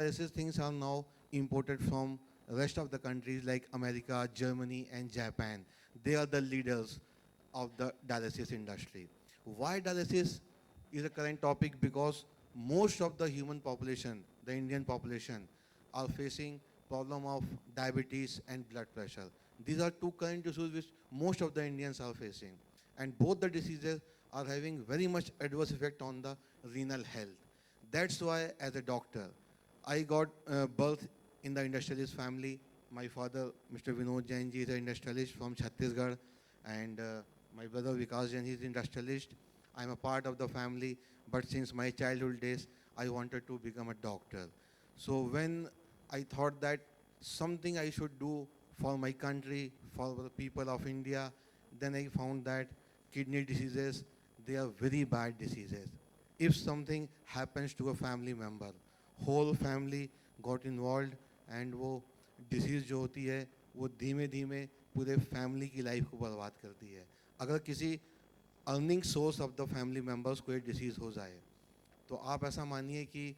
Dialysis things are now imported from rest of the countries like America, Germany, and Japan. They are the leaders of the dialysis industry. Why dialysis is a current topic? Because most of the human population, the Indian population, are facing problem of diabetes and blood pressure. These are two current issues which most of the Indians are facing. And both the diseases are having very much adverse effect on the renal health. That's why as a doctor, I got birth in the industrialist family. My father, Mr. Vinod Jain ji, is an industrialist from Chhattisgarh, and my brother Vikas Jain, he is industrialist. I'm a part of the family, but since my childhood days, I wanted to become a doctor. So when I thought that something I should do for my country, for the people of India, then I found that kidney diseases, they are very bad diseases. If something happens to a family member, whole family got involved, and वो disease जो होती है वो धीमे धीमे पूरे family की life को बर्बाद करती है. अगर किसी earning source of the family members को ये डिसीज़ हो जाए, तो आप ऐसा मानिए कि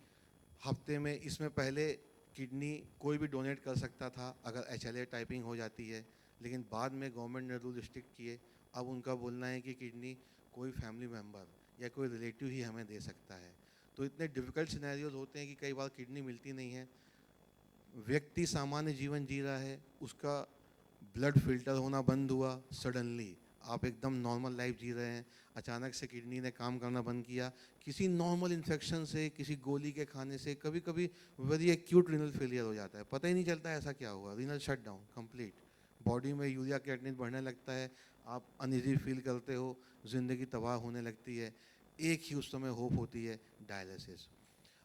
हफ्ते में, इसमें पहले किडनी कोई भी डोनेट कर सकता था अगर HLA टाइपिंग हो जाती है, लेकिन बाद में गवर्नमेंट ने रूल स्ट्रिक्ट किए. अब उनका बोलना है कि किडनी कोई फैमिली मेम्बर या कोई रिलेटिव ही हमें दे सकता है. तो इतने डिफ़िकल्ट सिनेरियोज होते हैं कि कई बार किडनी मिलती नहीं है. व्यक्ति सामान्य जीवन जी रहा है, उसका ब्लड फिल्टर होना बंद हुआ सडनली, आप एकदम नॉर्मल लाइफ जी रहे हैं, अचानक से किडनी ने काम करना बंद किया, किसी नॉर्मल इन्फेक्शन से, किसी गोली के खाने से, कभी कभी वेरी एक्यूट रीनल फेलियर हो जाता है, पता ही नहीं चलता है ऐसा क्या हुआ, renal shut down complete. Body में यूरिया क्रिएटिनिन बढ़ने लगता है, आप अनइजी फील करते हो, ज़िंदगी तबाह होने लगती है. एक ही उस समय होप होती है, डायलिसिस.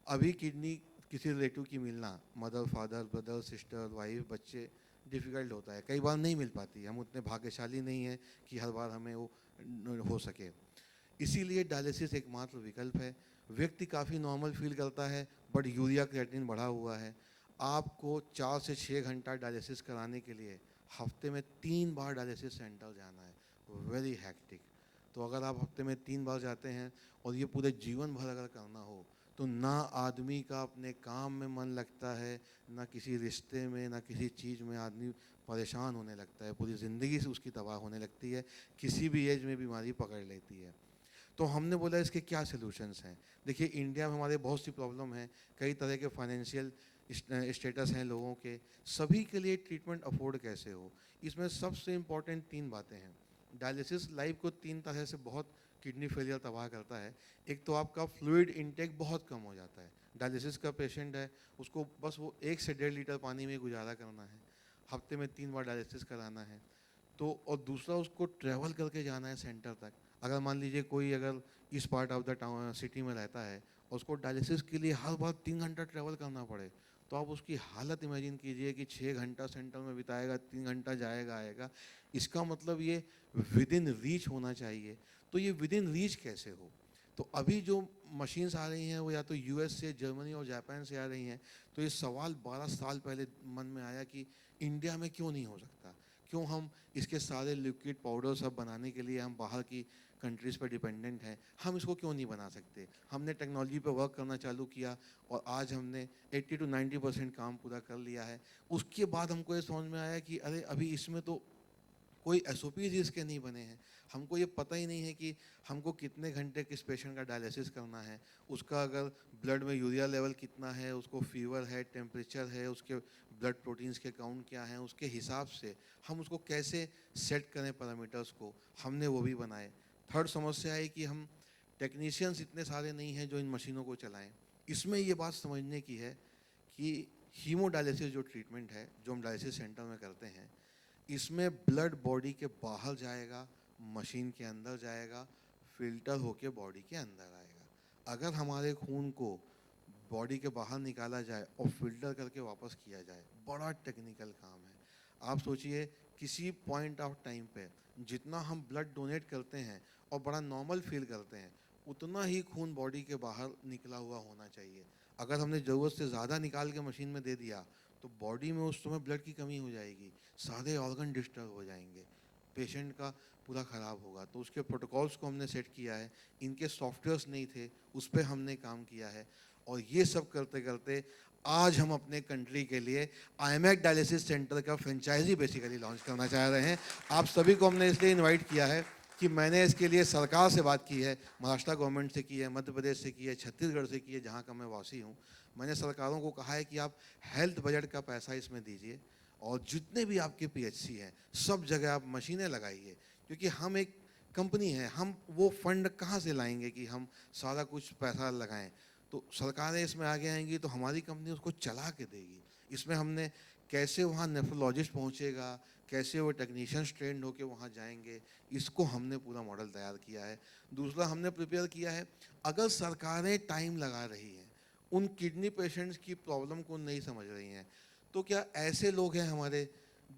अभी किडनी किसी रिलेटिव की मिलना, mother father brother sister wife बच्चे, डिफ़िकल्ट होता है, कई बार नहीं मिल पाती. हम उतने भाग्यशाली नहीं हैं कि हर बार हमें वो हो सके. इसीलिए डायलिसिस एकमात्र विकल्प है. व्यक्ति काफ़ी नॉर्मल फील करता है, बट यूरिया क्रिएटिनिन बढ़ा हुआ है. आपको 4 से 6 घंटा डायलिसिस कराने के लिए हफ्ते में 3 बार डायलिसिस सेंटर जाना है. Very hectic. तो अगर आप हफ्ते में 3 बार जाते हैं और ये पूरे जीवन भर अगर करना हो, तो ना आदमी का अपने काम में मन लगता है, ना किसी रिश्ते में, ना किसी चीज़ में. आदमी परेशान होने लगता है, पूरी ज़िंदगी से उसकी तबाह होने लगती है, किसी भी एज में बीमारी पकड़ लेती है. तो हमने बोला इसके क्या सलूशंस हैं. देखिए, इंडिया में हमारे बहुत सी प्रॉब्लम है, कई तरह के फाइनेंशियल स्टेटस हैं लोगों के, सभी के लिए ट्रीटमेंट अफोर्ड कैसे हो. इसमें सबसे इम्पॉर्टेंट 3 बातें हैं. डायलिसिस लाइफ को 3 तरह से बहुत किडनी फेलियर तबाह करता है. एक तो आपका फ्लूइड इनटेक बहुत कम हो जाता है. डायलिसिस का पेशेंट है, उसको बस वो 1 से 1.5 लीटर पानी में गुजारा करना है, हफ्ते में 3 बार डायलिसिस कराना है. तो और दूसरा, उसको ट्रैवल करके जाना है सेंटर तक. अगर मान लीजिए कोई अगर इस part of the town city में रहता है और उसको डायलिसिस के लिए हर बार 3 घंटा ट्रैवल करना पड़े, तो आप उसकी हालत इमेजिन कीजिए कि 6 घंटा सेंटर में बिताएगा, 3 घंटा जाएगा आएगा. इसका मतलब ये विद इन रीच होना चाहिए. तो ये विद इन रीच कैसे हो. तो अभी जो मशीन्स आ रही हैं वो या तो US से, जर्मनी और जापान से आ रही हैं. तो ये सवाल 12 साल पहले मन में आया कि इंडिया में क्यों नहीं हो सकता. क्यों हम इसके सारे लिक्विड पाउडर सब बनाने के लिए हम बाहर की कंट्रीज़ पर डिपेंडेंट हैं. हम इसको क्यों नहीं बना सकते. हमने टेक्नोलॉजी पे वर्क करना चालू किया और आज हमने 80 to 90% काम पूरा कर लिया है. उसके बाद हमको ये समझ में आया कि अरे अभी इसमें तो कोई SOPs ही इसके नहीं बने हैं. हमको ये पता ही नहीं है कि हमको कितने घंटे किस पेशेंट का डायलिसिस करना है, उसका अगर ब्लड में यूरिया लेवल कितना है, उसको फीवर है, टेम्परेचर है, उसके ब्लड प्रोटीन्स के काउंट क्या हैं, उसके हिसाब से हम उसको कैसे सेट करें पैरामीटर्स को, हमने वो भी बनाए. थर्ड समस्या है कि हम टेक्नीशियंस इतने सारे नहीं हैं जो इन मशीनों को चलाएं. इसमें ये बात समझने की है कि हीमोडायलिसिस जो ट्रीटमेंट है, जो हम डायलिसिस सेंटर में करते हैं, इसमें ब्लड बॉडी के बाहर जाएगा, मशीन के अंदर जाएगा, फिल्टर होके बॉडी के अंदर आएगा. अगर हमारे खून को बॉडी के बाहर निकाला जाए और फिल्टर करके वापस किया जाए, बड़ा टेक्निकल काम है. आप सोचिए, किसी पॉइंट ऑफ टाइम पे जितना हम ब्लड डोनेट करते हैं और बड़ा नॉर्मल फील करते हैं, उतना ही खून बॉडी के बाहर निकला हुआ होना चाहिए. अगर हमने ज़रूरत से ज़्यादा निकाल के मशीन में दे दिया, तो बॉडी में उस समय ब्लड की कमी हो जाएगी, सारे ऑर्गन डिस्टर्ब हो जाएंगे, पेशेंट का पूरा ख़राब होगा. तो उसके प्रोटोकॉल्स को हमने सेट किया है. इनके सॉफ्टवेयर्स नहीं थे, उस पर हमने काम किया है. और ये सब करते करते आज हम अपने कंट्री के लिए आईमैक डायलिसिस सेंटर का फ्रेंचाइजी बेसिकली लॉन्च करना चाह रहे हैं। आप सभी को हमने इसलिए इनवाइट किया है कि मैंने इसके लिए सरकार से बात की है, महाराष्ट्र गवर्नमेंट से की है, मध्य प्रदेश से की है, छत्तीसगढ़ से की है, जहाँ का मैं वासी हूँ। मैंने सरकारों को कहा है कि आप हेल्थ बजट का पैसा इसमें दीजिए और जितने भी आपके पीएचसी हैं सब जगह आप मशीनें लगाइए, क्योंकि हम एक कंपनी है, हम वो फंड कहाँ से लाएंगे कि हम सारा कुछ पैसा लगाएं। तो सरकारें इसमें आगे आएंगी तो हमारी कंपनी उसको चला के देगी। इसमें हमने कैसे वहाँ नेफ्रोलॉजिस्ट पहुँचेगा, कैसे वो टेक्नीशियंस ट्रेंड होके वहाँ जाएंगे, इसको हमने पूरा मॉडल तैयार किया है। दूसरा हमने प्रिपेयर किया है, अगर सरकारें टाइम लगा रही हैं, उन किडनी पेशेंट्स की प्रॉब्लम को नहीं समझ रही हैं, तो क्या ऐसे लोग हैं हमारे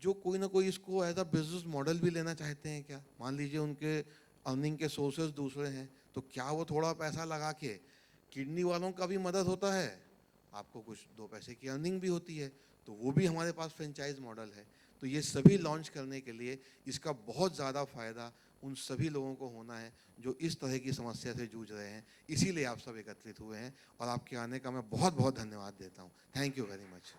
जो कोई ना कोई इसको एज अ बिजनेस मॉडल भी लेना चाहते हैं क्या? मान लीजिए उनके अर्निंग के सोर्सेज दूसरे हैं, तो क्या वो थोड़ा पैसा लगा के, किडनी वालों का भी मदद होता है, आपको कुछ दो पैसे की अर्निंग भी होती है, तो वो भी हमारे पास फ्रेंचाइज मॉडल है। तो ये सभी लॉन्च करने के लिए इसका बहुत ज़्यादा फ़ायदा उन सभी लोगों को होना है जो इस तरह की समस्या से जूझ रहे हैं। इसीलिए आप सब एकत्रित हुए हैं और आपके आने का मैं बहुत बहुत धन्यवाद देता हूँ। Thank you very much.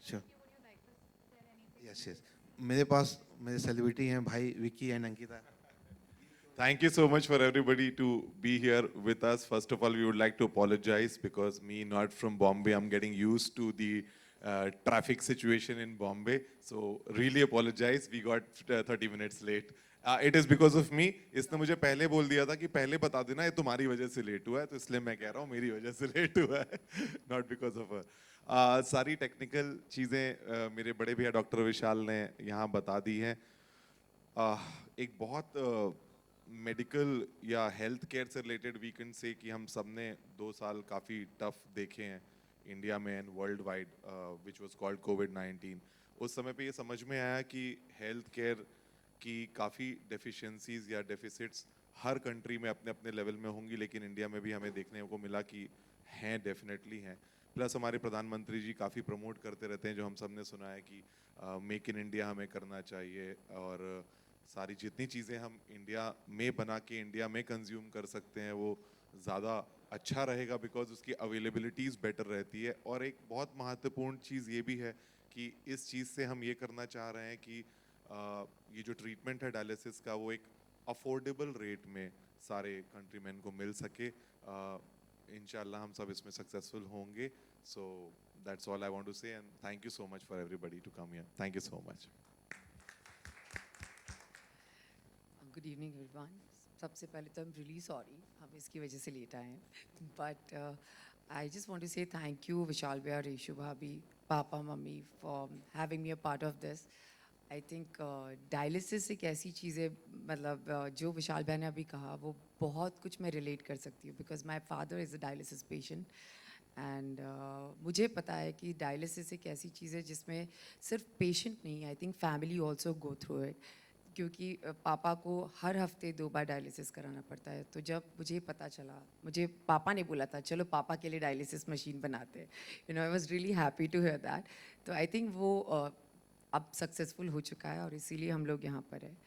Sure, yes yes, मेरे पास मेरे सेलिब्रिटी हैं भाई Vicky and Ankita. Thank you so much for everybody to be here with us. First of all, we would like to apologize because me not from Bombay, I'm getting used to the traffic situation in Bombay. So really apologize. We got 30 minutes late. It is because of me. इसने मुझे पहले बोल दिया था कि पहले बता देना ये तुम्हारी वजह से लेट हुआ है, तो इसलिए मैं कह रहा हूँ मेरी वजह से लेट हुआ है, not because of her. सारी टेक्निकल चीज़ें मेरे बड़े भैया डॉक्टर विशाल ने यहाँ बता दी हैं। एक बहुत मेडिकल या हेल्थ केयर से रिलेटेड वी कैन से कि हम सब ने 2 साल काफ़ी टफ देखे हैं इंडिया में and world wide, which was called कोविड-19। उस समय पे ये समझ में आया कि हेल्थ केयर की काफ़ी डेफिशिएंसीज या डेफिसिट्स हर कंट्री में अपने अपने लेवल में होंगी, लेकिन इंडिया में भी हमें देखने को मिला कि हैं, डेफिनेटली हैं। प्लस हमारे प्रधानमंत्री जी काफ़ी प्रमोट करते रहते हैं, जो हम सब ने सुना है कि मेक इन इंडिया हमें करना चाहिए और सारी जितनी चीज़ें हम इंडिया में बना के इंडिया में कंज्यूम कर सकते हैं वो ज़्यादा अच्छा रहेगा, बिकॉज उसकी अवेलेबिलिटीज़ बेटर रहती है। और एक बहुत महत्वपूर्ण चीज़ ये भी है कि इस चीज़ से हम ये करना चाह रहे हैं कि ये जो ट्रीटमेंट है डायलिसिस का वो एक अफोर्डेबल रेट में सारे कंट्रीमैन को मिल सके। इंशाल्लाह हम सब इसमें सक्सेसफुल होंगे। So that's all I want to say and thank you so much for everybody to come here. Thank you so much. Good evening everyone. सबसे पहले तो आई एम रियली सॉरी हम इसकी वजह से लेट आए हैं, but I just want to say thank you Vishal भैया, रेशु भाभी, papa mummy for having me a part of this. I think dialysis एक ऐसी चीज़ है, मतलब जो विशाल भैया ने अभी कहा वो बहुत कुछ मैं रिलेट कर सकती हूँ, because my father is a dialysis patient and मुझे पता है कि डायलिसिस एक ऐसी चीज़ है जिसमें सिर्फ पेशेंट नहीं, I think family also go through it, क्योंकि पापा को हर हफ्ते 2 बार डायलिसिस कराना पड़ता है। तो जब मुझे पता चला, मुझे पापा ने बोला था चलो पापा के लिए डायलिसिस मशीन बनाते हैं, you know I was really happy to hear that. तो आई थिंक वो अब सक्सेसफुल हो चुका है और इसीलिए हम लोग यहाँ पर हैं।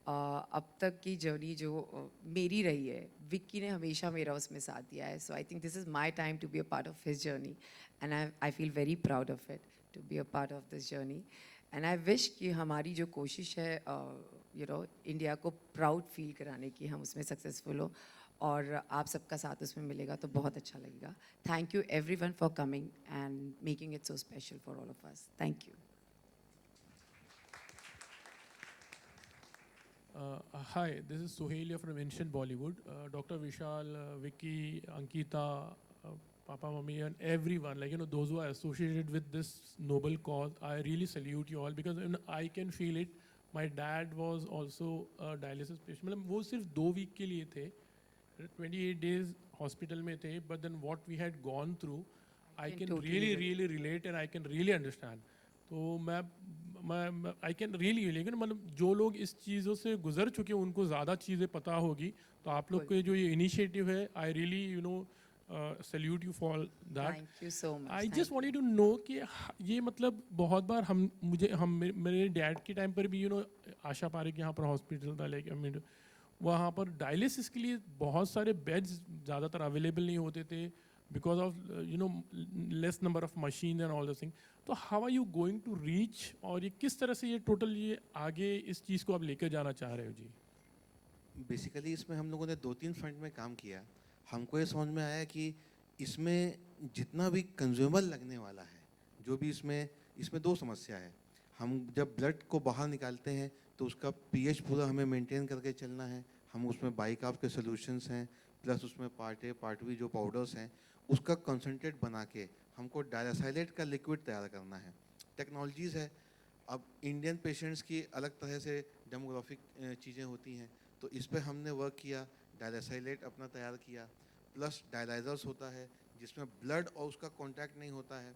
अब तक की जर्नी जो मेरी रही है, विक्की ने हमेशा मेरा उसमें साथ दिया है। So I think this is my time to be a part of his journey and I feel very proud of it to be a part of this journey. And I wish कि हमारी जो कोशिश है you know India को proud feel कराने की, हम उसमें सक्सेसफुल हो और आप सबका साथ उसमें मिलेगा तो बहुत अच्छा लगेगा। Thank you everyone for coming and making it so special for all of us. Thank you. Hi, this is Suhelia from Ancient Bollywood. Dr. Vishal, Vicky, Ankita, Papa, Mummy, and everyone, like, you know, those who are associated with this noble cause, I really salute you all because you know, I can feel it. My dad was also a dialysis patient. मतलब वो सिर्फ 2 week के लिए थे, 28 days hospital में थे, but then what we had gone through, I Can can totally really relate and I can really understand. तो मैं आई कैन रियली, लेकिन मतलब जो लोग इस चीज़ों से गुजर चुके हैं उनको ज़्यादा चीज़ें पता होगी। तो आप लोग के जो ये इनिशिएटिव है, I really you know salute you for that. Thank you so much. I just wanted to know कि ये मतलब बहुत बार हम मेरे डैड के टाइम पर भी यू नो आशा पारेख यहाँ पर हॉस्पिटल था, लाइक आई मीन वहाँ पर डायलिसिस के लिए बहुत सारे बेड्स ज़्यादातर अवेलेबल नहीं होते थे because of less number of machine and all the thing. तो how are you going to reach, और ये किस तरह से ये टोटल ये आगे इस चीज़ को आप लेकर जाना चाह रहे हो जी? बेसिकली इसमें हम लोगों ने 2-3 फ्रंट में काम किया. हमको ये समझ में आया कि इसमें जितना भी कंज्यूमर लगने वाला है, जो भी इसमें दो समस्या है. हम जब ब्लड को बाहर निकालते हैं तो उसका पीएच पूरा हमें मेंटेन करके चलना है. हम उसमें बाइकार्ब के सॉल्यूशंस हैं, प्लस उसमें पार्ट ए पार्ट बी जो पाउडर्स हैं उसका कंसंट्रेट बना के हमको डायरासाइलेट का लिक्विड तैयार करना है. टेक्नोलॉजीज़ है. अब इंडियन पेशेंट्स की अलग तरह से डेमोग्राफिक चीज़ें होती हैं, तो इस पे हमने वर्क किया. डायरासाइलेट अपना तैयार किया, प्लस डायलाइजर्स होता है जिसमें ब्लड और उसका कांटेक्ट नहीं होता है.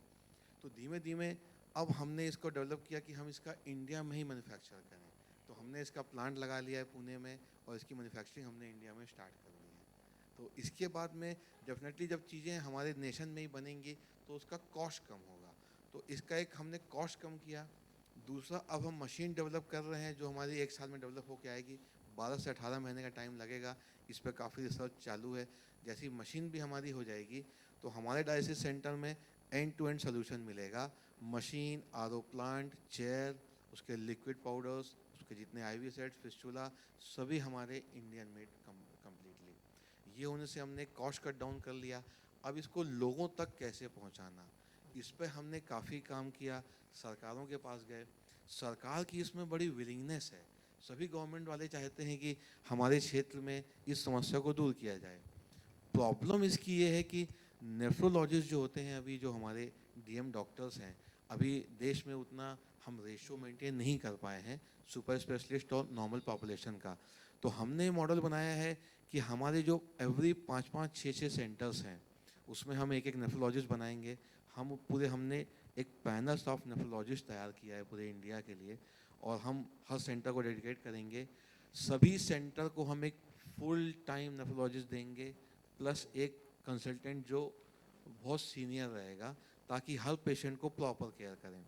तो धीमे धीमे अब हमने इसको डेवलप किया कि हम इसका इंडिया में ही मैन्युफैक्चर करें. तो हमने इसका प्लांट लगा लिया है पुणे में, और इसकी मैन्युफैक्चरिंग हमने इंडिया में स्टार्ट कर दी है. तो इसके बाद में डेफिनेटली जब चीज़ें हमारे नेशन में ही बनेंगी तो उसका कॉस्ट कम होगा. तो इसका एक हमने कॉस्ट कम किया. दूसरा, अब हम मशीन डेवलप कर रहे हैं जो हमारी 1 साल में डेवलप होकर आएगी. 12 से 18 महीने का टाइम लगेगा. इस पर काफ़ी रिसर्च चालू है. जैसी मशीन भी हमारी हो जाएगी तो हमारे डायलिसिस सेंटर में एंड टू एंड सोल्यूशन मिलेगा. मशीन, आरओ प्लांट, चेयर, उसके लिक्विड पाउडर्स, उसके जितने आईवी सेट्स, फिस्टुला, सभी हमारे इंडियन मेड कम्प्लीटली. ये होने से हमने कॉस्ट कट डाउन कर लिया. अब इसको लोगों तक कैसे पहुंचाना, इस पे हमने काफ़ी काम किया. सरकारों के पास गए. सरकार की इसमें बड़ी विलिंगनेस है. सभी गवर्नमेंट वाले चाहते हैं कि हमारे क्षेत्र में इस समस्या को दूर किया जाए. प्रॉब्लम इसकी ये है कि नेफ्रोलॉजिस्ट जो होते हैं, अभी जो हमारे डीएम डॉक्टर्स हैं, अभी देश में उतना हम रेशो मेंटेन नहीं कर पाए हैं सुपर स्पेशलिस्ट और नॉर्मल पॉपुलेशन का. तो हमने मॉडल बनाया है कि हमारे जो एवरी 5-5, 6-6 सेंटर्स हैं उसमें हम एक नेफ्रोलॉजिस्ट बनाएंगे. हमने एक पैनल ऑफ नेफ्रोलॉजिस्ट तैयार किया है पूरे इंडिया के लिए, और हम हर सेंटर को डेडिकेट करेंगे. सभी सेंटर को हम एक फुल टाइम नेफ्रोलॉजिस्ट देंगे, प्लस एक कंसल्टेंट जो बहुत सीनियर रहेगा, ताकि हर पेशेंट को प्रॉपर केयर करें.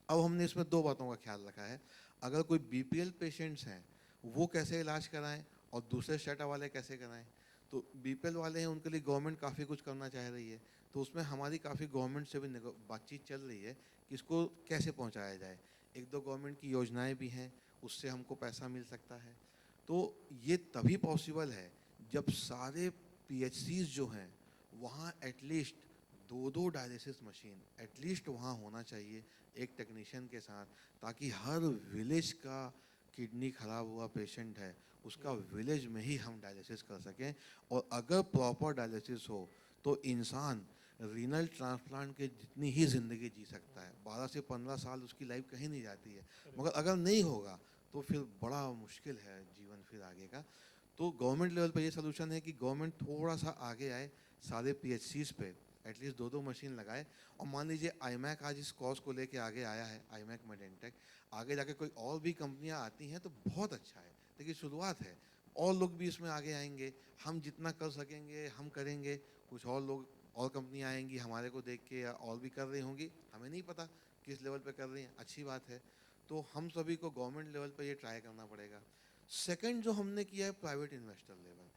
अब हमने इसमें 2 बातों का ख्याल रखा है. अगर कोई बीपीएल पेशेंट्स हैं वो कैसे इलाज कराएं और दूसरे स्टेटा वाले कैसे कराएं. तो बीपीएल वाले हैं, उनके लिए गवर्नमेंट काफ़ी कुछ करना चाह रही है. तो उसमें हमारी काफ़ी गवर्नमेंट से भी बातचीत चल रही है कि इसको कैसे पहुंचाया जाए. 1-2 गवर्नमेंट की योजनाएं भी हैं, उससे हमको पैसा मिल सकता है. तो ये तभी पॉसिबल है जब सारे पीएचसीज जो हैं वहाँ एटलीस्ट 2-2 डायलिसिस मशीन एटलीस्ट वहाँ होना चाहिए एक टेक्नीशियन के साथ, ताकि हर विलेज का किडनी खराब हुआ पेशेंट है उसका विलेज में ही हम डायलिसिस कर सकें. और अगर प्रॉपर डायलिसिस हो तो इंसान रीनल ट्रांसप्लांट के जितनी ही ज़िंदगी जी सकता है. 12 से 15 साल उसकी लाइफ कहीं नहीं जाती है. मगर अगर नहीं होगा तो फिर बड़ा मुश्किल है जीवन फिर आगे का. तो गवर्नमेंट लेवल पे ये सोल्यूशन है कि गवर्नमेंट थोड़ा सा आगे आए, सारे पीएचसीज पे एटलीस्ट 2-2 मशीन लगाए. और मान लीजिए आईमैक आज इस कॉज को लेके आगे आया है, आईमैक मेडेंटेक. आगे जाके कोई और भी कंपनियां आती हैं तो बहुत अच्छा है, लेकिन शुरुआत है. और लोग भी इसमें आगे आएंगे. हम जितना कर सकेंगे हम करेंगे. कुछ और लोग और कंपनियां आएंगी हमारे को देख के, या और भी कर रही होंगी, हमें नहीं पता किस लेवल पे कर रही हैं. अच्छी बात है. तो हम सभी को गवर्नमेंट लेवल पे ये ट्राई करना पड़ेगा. सेकंड जो हमने किया है प्राइवेट इन्वेस्टर लेवल.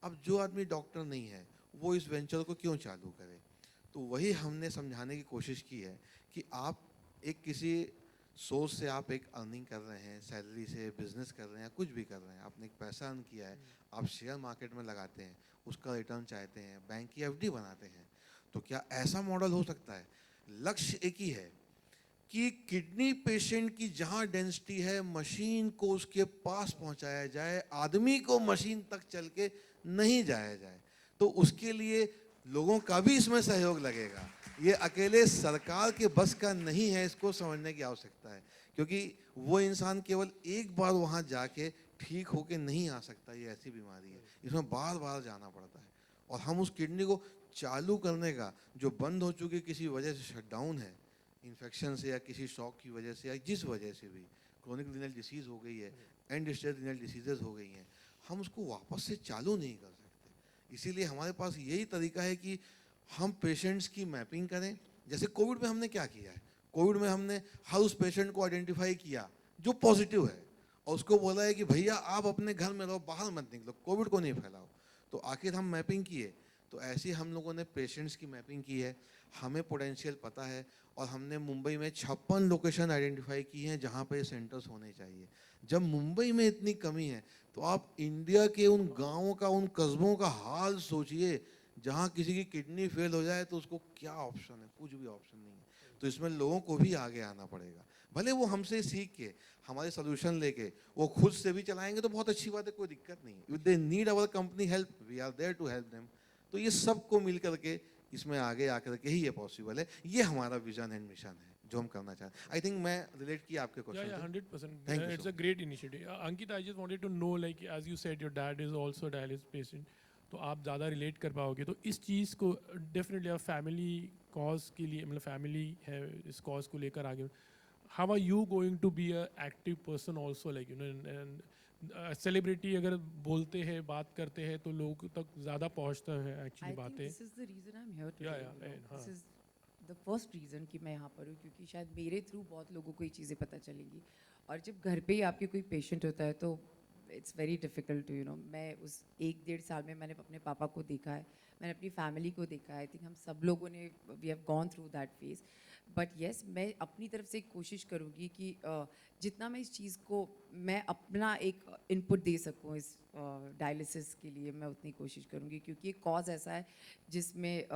अब जो आदमी डॉक्टर नहीं है वो इस वेंचर को क्यों चालू करे. तो वही हमने समझाने की कोशिश की है कि आप एक किसी सोर्स से आप एक अर्निंग कर रहे हैं, सैलरी से बिजनेस कर रहे हैं, कुछ भी कर रहे हैं, आपने एक पैसा अर्न किया है, आप शेयर मार्केट में लगाते हैं, उसका रिटर्न चाहते हैं, बैंक की एफडी बनाते हैं. तो क्या ऐसा मॉडल हो सकता है. लक्ष्य एक ही है कि किडनी पेशेंट की जहां डेंसिटी है मशीन को उसके पास पहुंचाया जाए, आदमी को मशीन तक चल के नहीं जाया जाए. तो उसके लिए लोगों का भी इसमें सहयोग लगेगा. ये अकेले सरकार के बस का नहीं है, इसको समझने की आवश्यकता है. क्योंकि वो इंसान केवल एक बार वहां जाके ठीक होके नहीं आ सकता. ये ऐसी बीमारी है, इसमें बार बार जाना पड़ता है. और हम उस किडनी को चालू करने का, जो बंद हो चुकी किसी वजह से शटडाउन है, इन्फेक्शन से या किसी शॉक की वजह से या जिस वजह से भी क्रोनिक रीनल डिसीज़ हो गई है, एंड स्टेज रीनल डिसीजेज हो गई हैं, हम उसको वापस से चालू नहीं कर सकते. इसीलिए हमारे पास यही तरीका है कि हम पेशेंट्स की मैपिंग करें. जैसे कोविड में हमने क्या किया है, कोविड में हमने हर उस पेशेंट को आइडेंटिफाई किया जो पॉजिटिव है, और उसको बोला है कि भैया आप अपने घर में रहो, बाहर मत निकलो, कोविड को नहीं फैलाओ। तो आखिर हम मैपिंग किए, तो ऐसे ही हम लोगों ने पेशेंट्स की मैपिंग की है, हमें पोटेंशियल पता है, और हमने मुंबई में 56 लोकेशन आइडेंटिफाई की हैं जहाँ पे सेंटर्स होने चाहिए। जब मुंबई में इतनी कमी है, तो आप इंडिया के उन गाँवों का, उन कस्बों का हाल सोचिए, जहाँ किसी की किडनी फेल हो जाए तो उसको क्या ऑप्शन है, कुछ भी ऑप्शन नहीं है। तो इसमें लोगों को भी आगे आना पड़ेगा, भले वो हमसे सीख के हमारे सोल्यूशन लेके वो खुद से भी चलाएंगे तो बहुत अच्छी बात है, कोई दिक्कत नहीं। If they need our company help, we are there to help them. तो ये सबको मिल करके इसमें आगे आकर के ही ये पॉसिबल है। ये हमारा विजन एंड मिशन है जो हम करना चाहते हैं। आई थिंक मैं रिलेट किया आपके Yeah, yeah, question. 100%. Thank you It's so a great initiative. Ankita, I just wanted to know, like, as you said, your dad is also a dialysis patient. तो आप ज़्यादा रिलेट कर पाओगे, तो इस चीज़ को डेफिनेटली आप फैमिली कॉज के लिए, मतलब फैमिली है इस कॉज को लेकर आगे, how are you going to be a active person also, like you know, and celebrity अगर बोलते हैं, बात करते हैं, तो लोग तक ज़्यादा पहुँचता है I एक्चुअली think बातें. this is the reason I'm here today. Yeah, yeah, you know. हाँ. This is the first reason कि मैं यहाँ पर हूँ, क्योंकि शायद मेरे थ्रू बहुत लोगों को ये चीज़ें पता चलेंगी। और जब घर पे ही आपके कोई पेशेंट होता है तो इट्स वेरी डिफ़िकल्ट टू मैं उस 1-1.5 साल में मैंने अपने पापा को देखा है, मैंने अपनी फैमिली को देखा है। आई थिंक हम सब लोगों ने we have gone through that phase. But yes, मैं अपनी तरफ से कोशिश करूँगी कि जितना मैं इस चीज़ को मैं अपना एक इनपुट दे सकूँ इस डायलिसिस के लिए, मैं उतनी कोशिश करूँगी, क्योंकि ये कॉज ऐसा है जिसमें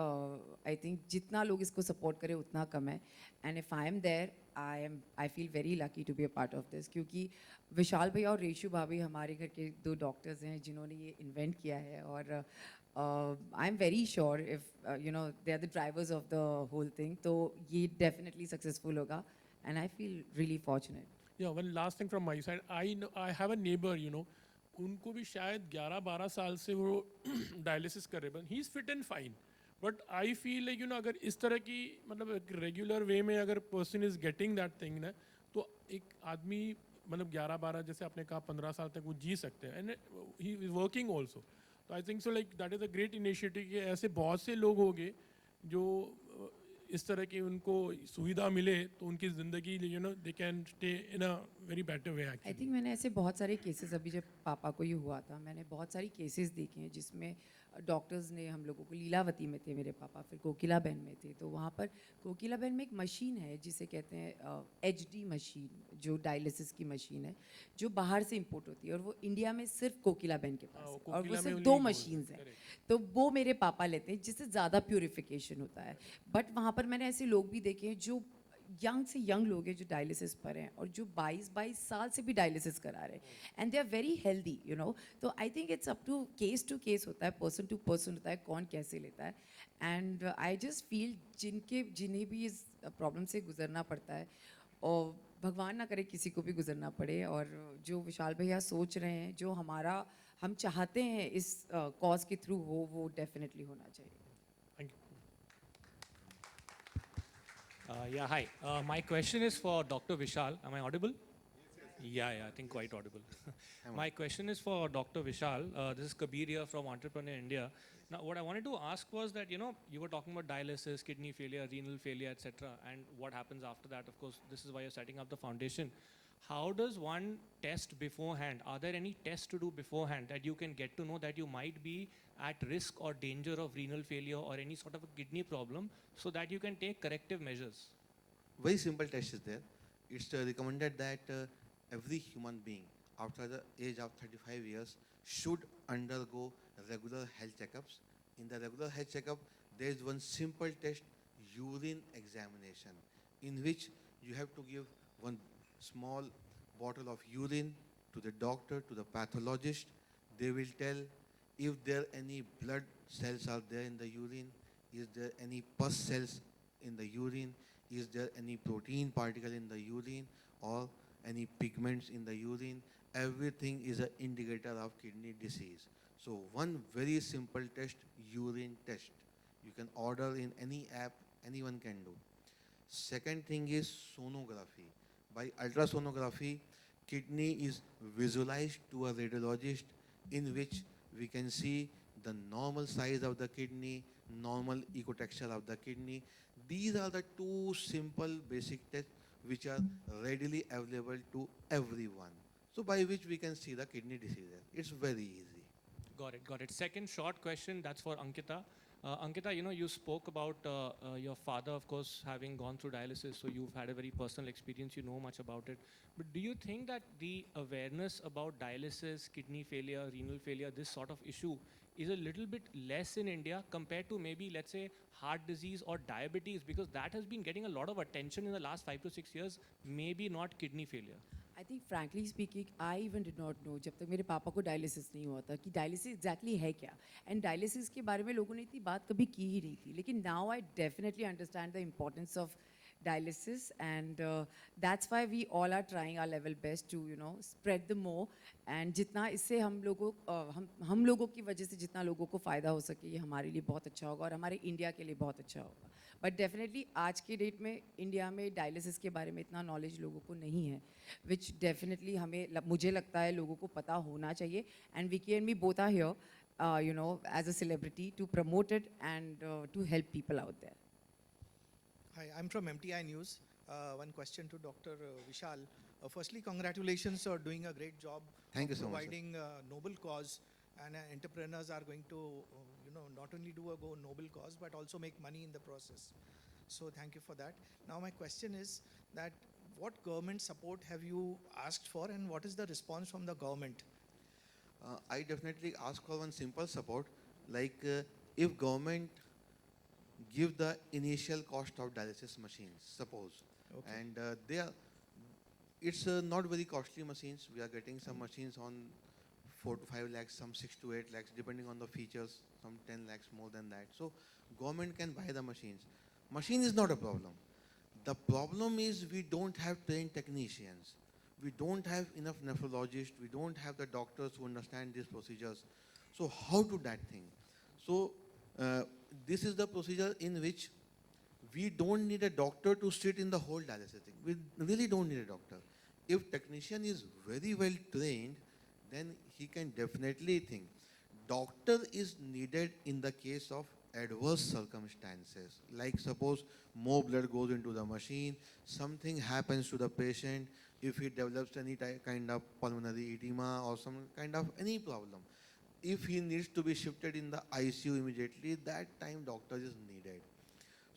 आई थिंक जितना लोग इसको सपोर्ट करें उतना कम है। And if I am there, I feel very lucky to be a part of this, क्योंकि विशाल भैया और रेशु भाभी हमारे घर के 2 डॉक्टर्स हैं जिन्होंने ये इन्वेंट किया है। और I am very sure if they are the drivers of the whole thing, तो ये डेफिनेटली सक्सेसफुल होगा। And I feel really fortunate. Yeah, one last thing from my side. I know I have a neighbor, you know, उनको भी शायद 11-12 साल से वो dialysis कर रहे हैं, he is fit and fine, but I feel like you no, अगर इस तरह की मतलब एक रेगुलर वे में अगर person is getting that thing ना, तो एक आदमी मतलब 11-12, जैसे आपने कहा 15 साल तक वो जी सकते हैं, and he is working also. तो I think so like that is a great initiative कि ऐसे बहुत से लोग होंगे जो इस तरह की उनको सुविधा मिले तो उनकी ज़िंदगी, you know, they can stay in a very better way I actually. Think मैंने ऐसे बहुत सारे केसेस, अभी जब पापा को ये हुआ था, मैंने बहुत सारी केसेस देखे हैं जिसमें डॉक्टर्स ने हम लोगों को, लीलावती में थे मेरे पापा, फिर कोकिला बहन में थे, तो वहाँ पर कोकिला बहन में एक मशीन है जिसे कहते हैं HD मशीन, जो डायलिसिस की मशीन है, जो बाहर से इंपोर्ट होती है, और वो इंडिया में सिर्फ कोकिला बहन के पास हाँ, है, वो और वो कोकिला में सिर्फ only 2 goes, मशीन्स हैं। correct. तो वो मेरे पापा लेते हैं, जिससे ज़्यादा प्योरिफिकेशन होता है। बट वहाँ पर मैंने ऐसे लोग भी देखे हैं जो यंग से यंग लोग हैं जो डायलिसिस पर हैं, और जो 22-22 साल से भी डायलिसिस करा रहे हैं, and they are very healthy, तो I think it's up to case होता है, पर्सन टू पर्सन होता है, कौन कैसे लेता है। एंड आई जस्ट फील जिन्हें भी इस प्रॉब्लम से गुजरना पड़ता है, और भगवान ना करे किसी को भी गुजरना पड़े, और जो विशाल भैया सोच रहे हैं, जो हम चाहते हैं इस कॉज के थ्रू हो, वो डेफिनेटली होना चाहिए। Thank you. Yeah, hi. My question is for Dr. Vishal. Am I audible? Yeah, I think quite audible. My question is for Dr. Vishal. This is Kabir here from Entrepreneur India. Now, what I wanted to ask was that, you were talking about dialysis, kidney failure, renal failure, etc., and what happens after that. Of course, this is why you're setting up the foundation. How does one test beforehand? Are there any tests to do beforehand that you can get to know that you might be at risk or danger of renal failure or any sort of a kidney problem, so that you can take corrective measures? Very simple test is there. It's recommended that every human being after the age of 35 years should undergo regular health checkups. In the regular health checkup, there is one simple test, urine examination, in which you have to give one small bottle of urine to the doctor, to the pathologist. They will tell if there any blood cells are there in the urine, is there any pus cells in the urine, is there any protein particle in the urine, or any pigments in the urine. Everything is an indicator of kidney disease. So one very simple test, urine test. You can order in any app, anyone can do. Second thing is sonography. By ultrasonography, kidney is visualized to a radiologist, in which we can see the normal size of the kidney, normal ecotexture of the kidney. These are the two simple basic tests which are readily available to everyone. So by which we can see the kidney diseases. It's very easy. Got it, got it. Second short question, that's for Ankita. Ankita, you know, you spoke about your father, of course, having gone through dialysis, so you've had a very personal experience, you know much about it. But do you think that the awareness about dialysis, kidney failure, renal failure, this sort of issue is a little bit less in India compared to maybe, let's say, heart disease or diabetes? Because that has been getting a lot of attention in the last 5 to 6 years, maybe not kidney failure. I think frankly speaking I even did not know जब तक मेरे पापा को dialysis नहीं हुआ था कि dialysis exactly है क्या एंड डायलिसिस के बारे में लोगों ने इतनी बात कभी की ही नहीं थी लेकिन now I definitely understand the importance of dialysis and that's why we all are trying our level best to you know spread the more and जितना इससे हम लोगों की वजह से जितना लोगों को फ़ायदा हो सके ये हमारे लिए बहुत अच्छा होगा और हमारे इंडिया के लिए बहुत अच्छा होगा बट डेफिनेटली आज के डेट में इंडिया में डायलिसिस के बारे में इतना नॉलेज लोगों को नहीं है विच डेफिनेटली मुझे लगता है लोगों को पता होना चाहिए and Vicky and me both are here you know as a celebrity to promote it and to help people out there. Hi, I'm from MTI News. One question to Dr. Vishal. Firstly, congratulations for doing a great job. Thank you of so much, sir. providing a noble cause, and entrepreneurs are going to, not only do a noble cause but also make money in the process. So thank you for that. Now my question is that what government support have you asked for, and what is the response from the government? I definitely ask for one simple support, like if government give the initial cost of dialysis machines, suppose, Okay. and it's not very costly machines. We are getting some machines on 4 to 5 lakhs, some 6 to 8 lakhs, depending on the features, some 10 lakhs more than that. So government can buy the machines. Machine is not a problem. The problem is we don't have trained technicians. We don't have enough nephrologists. We don't have the doctors who understand these procedures. So how to that thing? So this is the procedure in which we don't need a doctor to sit in the whole dialysis thing. We really don't need a doctor. If technician is very well trained, then he can definitely think. Doctor is needed in the case of adverse circumstances. Like suppose more blood goes into the machine, something happens to the patient, if he develops any kind of pulmonary edema or some kind of any problem. If he needs to be shifted in the ICU immediately, that time doctor is needed.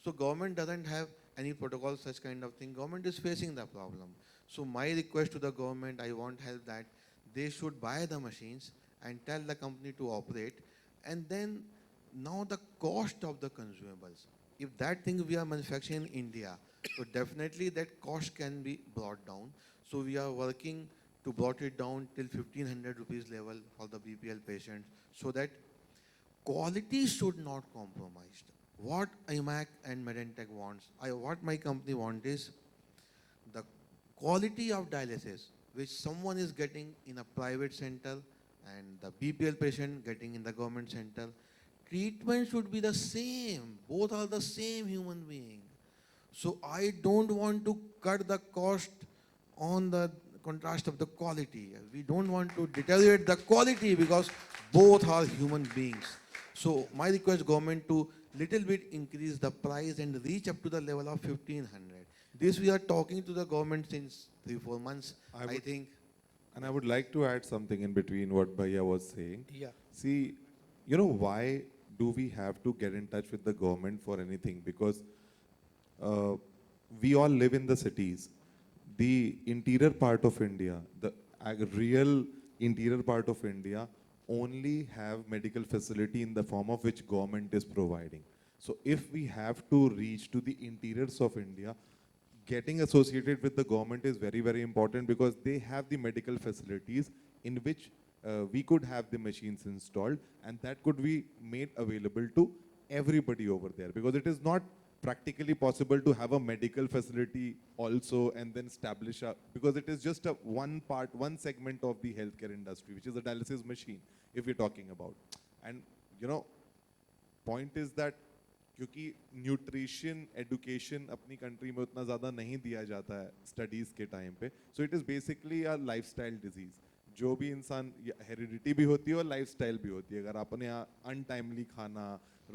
So government doesn't have any protocol, such kind of thing. Government is facing the problem. So my request to the government, I want help that they should buy the machines and tell the company to operate. And then now the cost of the consumables. If that thing we are manufacturing in India, so definitely that cost can be brought down. So we are working to brought it down till 1500 rupees level for the BPL patients so that quality should not compromise. What IMAC and Medentech wants, what my company wants is the quality of dialysis which someone is getting in a private center and the BPL patient getting in the government center, treatment should be the same. Both are the same human being. So I don't want to cut the cost on the contrast of the quality. We don't want to deteriorate the quality because both are human beings. So my request government to little bit increase the price and reach up to the level of 1500. This we are talking to the government since 3-4 months. I think. And I would like to add something in between what Bhaiya was saying. Yeah. See, you know, why do we have to get in touch with the government for anything? Because we all live in the cities. The interior part of India, the real interior part of India, only have medical facility in the form of which government is providing. So if we have to reach to the interiors of India, getting associated with the government is very, very important because they have the medical facilities in which we could have the machines installed and that could be made available to everybody over there because it is not practically possible to have a medical facility also and then establish a, because it is just a one segment of the healthcare industry, which is a dialysis machine, if we're talking about. And, you know, point is that क्योंकि nutrition education अपनी country में उतना ज़्यादा नहीं दिया जाता है studies के टाइम पे so it is basically a lifestyle disease जो भी इंसान हेरिडिटी भी होती है और लाइफस्टाइल भी होती है अगर आपने अनटाइमली खाना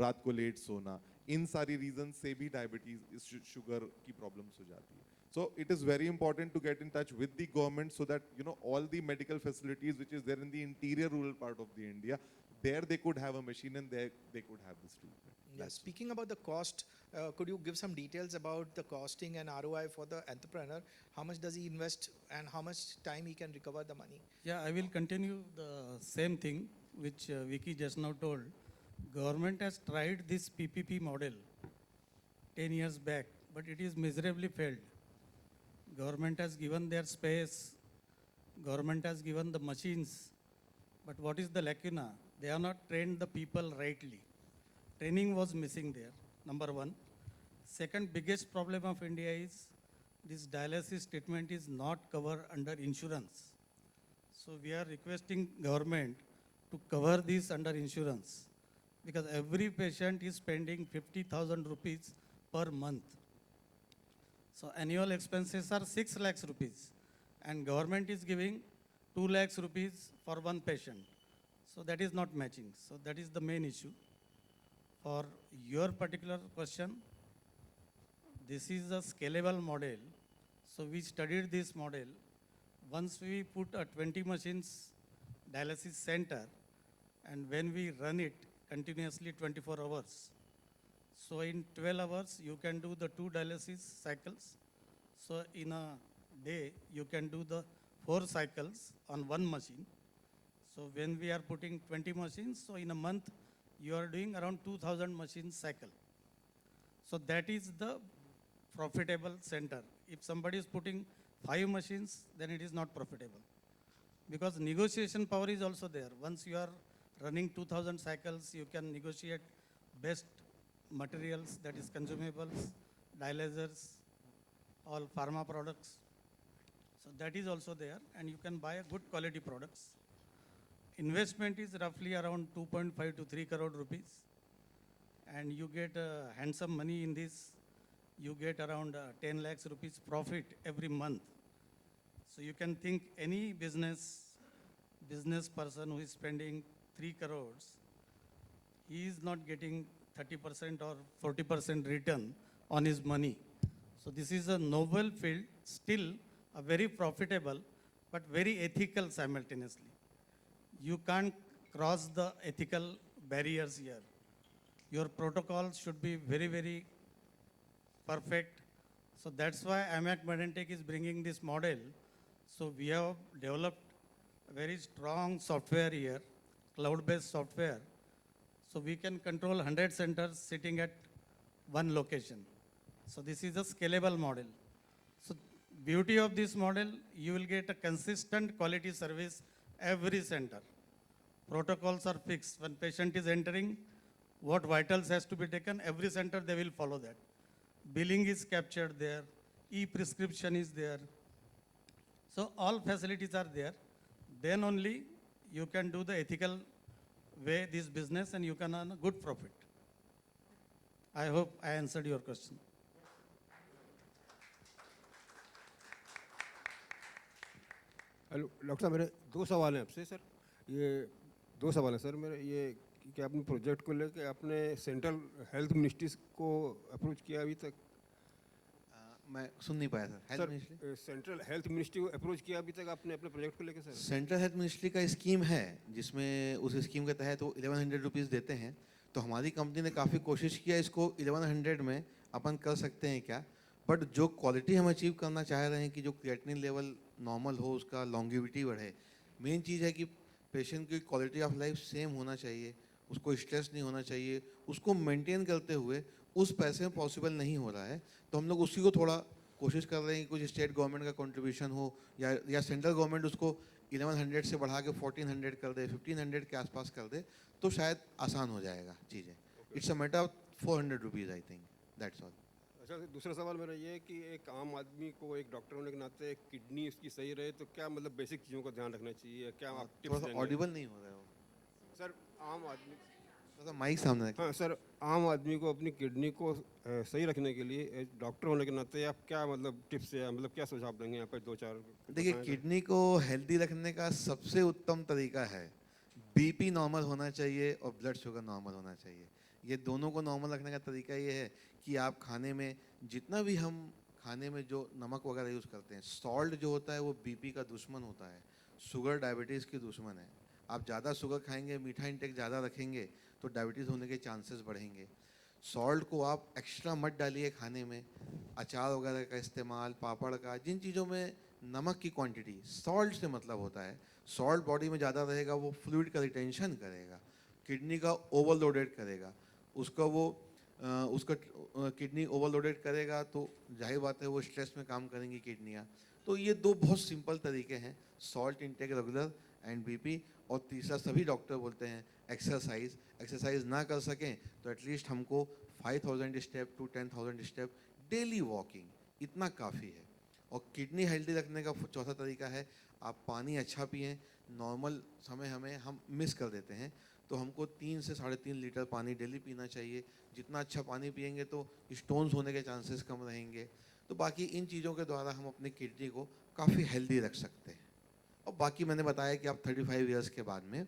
रात को लेट सोना इन सारी रीजन से भी डायबिटीज़ शुगर की प्रॉब्लम्स हो जाती है So it is very important to get in touch with the government so that, you know, all the medical facilities which is there in the interior rural part of the India, there they could have a machine and there they could have this treatment. Yeah, speaking about the cost, could you give some details about the costing and ROI for the entrepreneur? How much does he invest and how much time he can recover the money? Yeah, I will continue the same thing which Vicky just now told. Government has tried this PPP model 10 years back, but it is miserably failed. Government has given their space, government has given the machines, but what is the lacuna? They have not trained the people rightly. Training was missing there, number one. Second biggest problem of India is this dialysis treatment is not covered under insurance. So we are requesting government to cover this under insurance because every patient is spending 50,000 rupees per month. So annual expenses are 6 lakhs rupees and government is giving 2 lakhs rupees for one patient. So that is not matching. So that is the main issue. For your particular question, this is a scalable model. So we studied this model. Once we put a 20 machines dialysis center and when we run it continuously 24 hours. So in 12 hours, you can do the 2 dialysis cycles. So in a day, you can do the 4 cycles on one machine. So when we are putting 20 machines, so in a month, you are doing around 2,000 machines cycle. So that is the profitable center. If somebody is putting 5 machines, then it is not profitable. Because negotiation power is also there. Once you are running 2,000 cycles, you can negotiate best materials, that is consumables, dialyzers, all pharma products. So that is also there, and you can buy a good quality products. Investment is roughly around 2.5 to 3 crore rupees, and you get handsome money in this. You get around 10 lakhs rupees profit every month. So you can think any business person who is spending 3 crores, he is not getting 30% or 40% return on his money. So this is a noble field, still a very profitable, but very ethical simultaneously. You can't cross the ethical barriers here. Your protocols should be very, very perfect. So that's why IMAC Medentech is bringing this model. So we have developed a very strong software here, cloud-based software. So we can control 100 centers sitting at one location. So this is a scalable model. So beauty of this model, you will get a consistent quality service every center. Protocols are fixed. When patient is entering, what vitals has to be taken, every center they will follow that. Billing is captured there, e-prescription is there. So all facilities are there. Then only you can do the ethical way this business and you can earn a good profit. I hope I answered your question. Hello doctor साहब, मेरे 2 सवाल हैं आपसे sir. ये 2 सवाल हैं sir मेरे। ये कि आपने प्रोजेक्ट को लेकर आपने सेंट्रल हेल्थ मिनिस्ट्रीज को अप्रोच किया अभी तक? मैं सुन नहीं पाया sir. Health ministry, sir central health ministry को अप्रोच किया अभी तक आपने अपने प्रोजेक्ट को लेकर सर? सेंट्रल हेल्थ मिनिस्ट्री का स्कीम है जिसमें उस स्कीम के तहत वो 1100 रुपीज़ देते हैं। तो हमारी कंपनी ने काफ़ी कोशिश किया इसको 1100 में अपन कर सकते हैं क्या, बट जो क्वालिटी हम अचीव करना चाह रहे हैं कि जो क्रिएटिनिन लेवल नॉर्मल हो, उसका लॉन्गिविटी बढ़े। मेन चीज़ है कि पेशेंट की क्वालिटी ऑफ लाइफ सेम होना चाहिए, उसको स्ट्रेस नहीं होना चाहिए, उसको मेंटेन करते हुए उस पैसे में पॉसिबल नहीं हो रहा है। तो हम लोग उसी को थोड़ा कोशिश कर रहे हैं कि कुछ स्टेट गवर्नमेंट का कंट्रीब्यूशन हो या सेंट्रल गवर्नमेंट उसको 1100 से बढ़ा के 1400 कर दे, 1500 के आसपास कर दे, तो शायद आसान हो जाएगा चीज़ें। It's a matter of 400 rupees I think, that's all. अच्छा, दूसरा सवाल मेरा ये है कि एक आम आदमी को, एक डॉक्टर होने के नाते किडनी उसकी सही रहे तो क्या मतलब बेसिक चीज़ों का ध्यान रखना चाहिए? क्या आप टिप्स थोड़ा सा देंगे? ऑडिबल नहीं हो रहा है वो, सर आम आदमी, थोड़ा सा माइक सामने रखिए। हाँ सर, आम आदमी को अपनी किडनी को सही रखने के लिए डॉक्टर होने के नाते आप क्या मतलब टिप्स या मतलब क्या सुझाव देंगे यहाँ पर? 2-4 देखिए, किडनी को हेल्दी रखने का सबसे उत्तम तरीका है बीपी नॉर्मल होना चाहिए और ब्लड शुगर नॉर्मल होना चाहिए। ये दोनों को नॉर्मल रखने का तरीका ये है कि आप खाने में जितना भी हम खाने में जो नमक वगैरह यूज़ करते हैं, सॉल्ट जो होता है वो बीपी का दुश्मन होता है, शुगर डायबिटीज़ की दुश्मन है। आप ज़्यादा शुगर खाएंगे, मीठा इंटेक ज़्यादा रखेंगे तो डायबिटीज़ होने के चांसेस बढ़ेंगे। सॉल्ट को आप एक्स्ट्रा मत डालिए खाने में, अचार वगैरह का इस्तेमाल, पापड़ का, जिन चीज़ों में नमक की क्वांटिटी, सॉल्ट से मतलब होता है, सॉल्ट बॉडी में ज़्यादा रहेगा वो फ्लूइड का रिटेंशन करेगा, किडनी का ओवरलोडेड करेगा, उसका वो उसका किडनी ओवरलोडेड करेगा तो जाहिर बात है वो स्ट्रेस में काम करेंगी किडनियाँ। तो ये दो बहुत सिंपल तरीके हैं, salt intake regular and BP. और तीसरा सभी डॉक्टर बोलते हैं एक्सरसाइज। एक्सरसाइज ना कर सकें तो एटलीस्ट हमको 5000 step to 10,000 step daily walking, इतना काफ़ी है। और किडनी हेल्दी रखने का चौथा तरीका है आप पानी अच्छा पिएं। नॉर्मल समय हम मिस कर देते हैं, तो हमको 3 से 3.5 लीटर पानी डेली पीना चाहिए। जितना अच्छा पानी पिएंगे तो स्टोन्स होने के चांसेस कम रहेंगे। तो बाकी इन चीज़ों के द्वारा हम अपनी किडनी को काफ़ी हेल्दी रख सकते हैं। और बाकी मैंने बताया कि आप 35 इयर्स के बाद में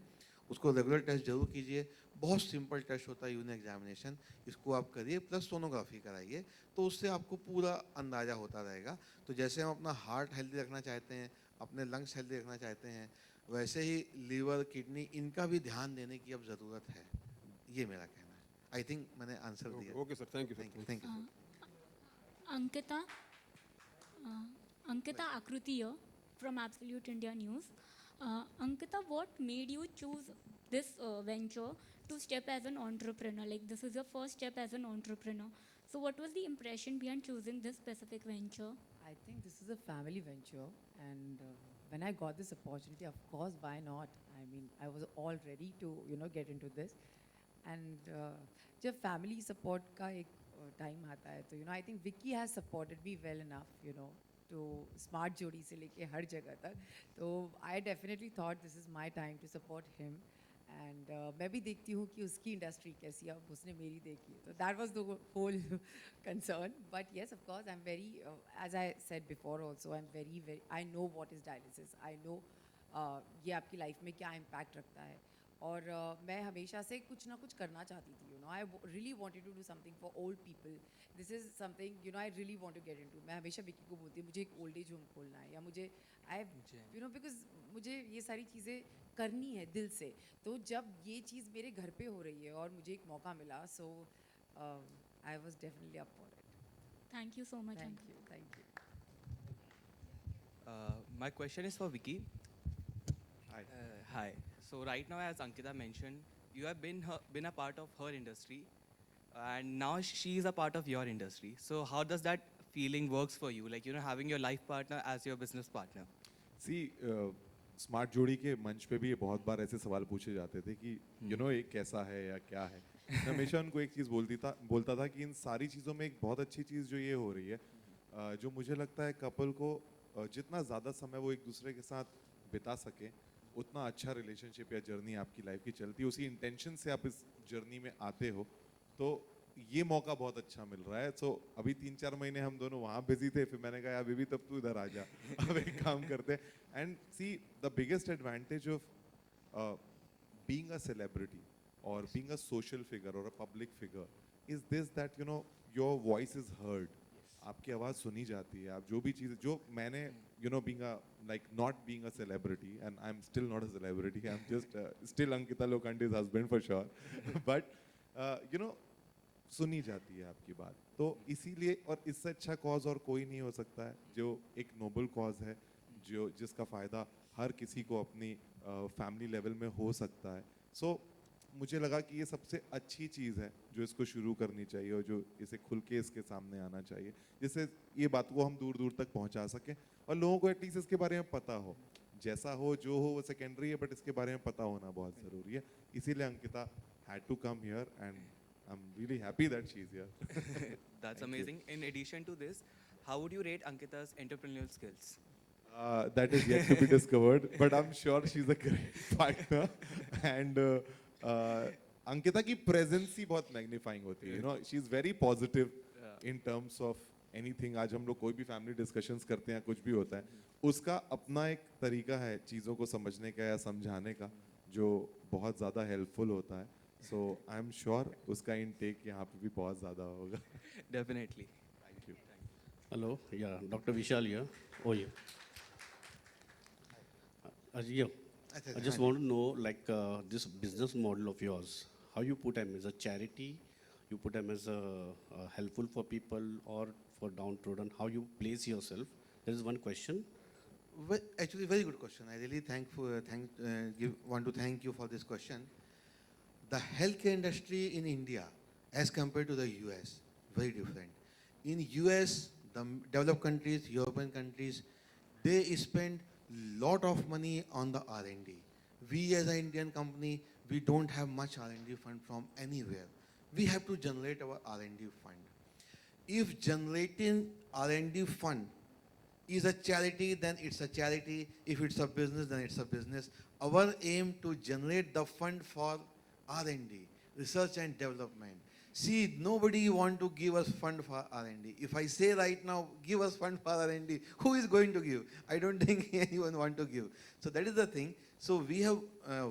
उसको रेगुलर टेस्ट जरूर कीजिए। बहुत सिंपल टेस्ट होता है यूरिन एग्जामिनेशन, इसको आप करिए प्लस सोनोग्राफी कराइए, तो उससे आपको पूरा अंदाज़ा होता रहेगा। तो जैसे हम अपना हार्ट हेल्दी रखना चाहते हैं, अपने लंग्स हेल्दी रखना चाहते हैं, वैसे ही लीवर, किडनी, इनका भी ध्यान देने की अब ज़रूरत है। ये मेरा कहना है। आई थिंक मैंने आंसर दिया। Okay sir, thank you thank you, sir. Thank you. Ankita, Ankita Akrutiya from Absolute India News. Ankita, what made you choose this venture to step as an entrepreneur? Like this is your first step as an entrepreneur. So what was the impression behind choosing this specific venture? I think this is a family venture, and when I got this opportunity, of course, why not? I mean, I was all ready to, get into this. And जब family support का एक time आता है, तो I think Vicky has supported me well enough, to smart जोड़ी से लेके हर जगह तक. तो I definitely thought this is my time to support him. And मैं भी देखती हूँ कि उसकी इंडस्ट्री कैसी है, अब उसने मेरी देखी है, तो that was the whole concern. But yes, of course, I'm very, as I said before also, I'm very, I know what is dialysis. I know ये आपकी लाइफ में क्या इम्पैक्ट रखता है. और मैं हमेशा से कुछ ना कुछ करना चाहती थी, I really wanted to do something for old people. This is something, I really want to get into. मैं हमेशा विकी को बोलती हूँ मुझे एक ओल्ड एज होम खोलना है, या मुझे because मुझे ये सारी चीज़ें करनी है दिल से. तो जब ये चीज़ मेरे घर पे हो रही है और मुझे एक मौका मिला, so I was definitely up for it. Thank you so much. Thank Ankita. you, thank you. My question is for Vicky. Hi. Hi. So right now, as Ankita mentioned, you have been a part of her industry, and now she is a part of your industry. So how does that feeling works for you? Like having your life partner as your business partner. सी smart जोड़ी के मंच पे भी बहुत बार ऐसे सवाल पूछे जाते थे कि ये कैसा है या क्या है। मैं हमेशा उनको एक चीज़ बोलता था कि इन सारी चीज़ों में एक बहुत अच्छी चीज़ जो ये हो रही है, जो मुझे लगता है कपल को जितना ज़्यादा समय वो एक दूसरे के साथ बिता सके, उतना अच्छा रिलेशनशिप या जर्नी आपकी लाइफ की चलती है। उसी इंटेंशन से आप इस जर्नी में आते हो, तो ये मौका बहुत अच्छा मिल रहा है। सो अभी 3-4 महीने हम दोनों वहाँ बिजी थे, फिर मैंने कहा यार बेबी तब तू इधर आ जा, अब एक काम करते हैं। And see the biggest advantage of being a celebrity और बीइंग अ सोशल फिगर और a public figure is this that your voice is heard. आपकी आवाज़ सुनी जाती है। आप जो भी चीज़ जो मैंने being a not being a celebrity, and I'm still not a celebrity, I'm just still Ankita Lokande's husband for sure, but सुनी जाती है आपकी बात। तो इसीलिए, और इससे अच्छा कॉज और कोई नहीं हो सकता है, जो एक नोबल कॉज है, जिसका फ़ायदा हर किसी को अपनी फैमिली लेवल में हो सकता है। सो मुझे लगा कि ये सबसे अच्छी चीज़ है जो इसको शुरू करनी चाहिए और जो इसे खुल के इसके सामने आना चाहिए, जिससे ये बात को हम दूर दूर तक पहुंचा सकें और लोगों को एटलीस्ट इसके बारे में पता हो। जैसा हो जो हो वो सेकेंडरी है, बट इसके बारे में पता होना बहुत ज़रूरी है। इसीलिए Ankita had to come here, and I'm really happy that she's here. That's Thank amazing. In addition to this, how would you rate Ankita's entrepreneurial skills? That is yet to be discovered, but I'm sure she's a great partner. And Ankita की presence ही बहुत magnifying होती है। She is very positive in terms of anything. आज हम लोग कोई भी family discussions करते हैं, कुछ भी होता है, उसका अपना एक तरीका है चीज़ों को समझने का या समझाने का, जो बहुत ज़्यादा हेल्पफुल होता है। सो आई एम श्योर उसका इनटेक यहाँ पे भी बहुत ज़्यादा होगा। Definitely. Thank you. Hello, yeah, Dr. Vishal here. Oh, yeah. Ajay, I just want to know, like, this business model of yours, how you put them as a charity, you put them as a helpful for people or for downtrodden, how you place yourself? There is one question. Actually, very good question. I really want to thank you for this question. The healthcare industry in India, as compared to the US, very different. In US, the developed countries, European countries, they spend lot of money on the R&D. We as an Indian company, we don't have much R&D fund from anywhere. We have to generate our R&D fund. If generating R&D fund is a charity, then it's a charity. If it's a business, then it's a business. Our aim to generate the fund for R&D, research and development. See, nobody want to give us fund for R&D. If I say right now, give us fund for R&D, who is going to give? I don't think anyone want to give. So that is the thing. So we have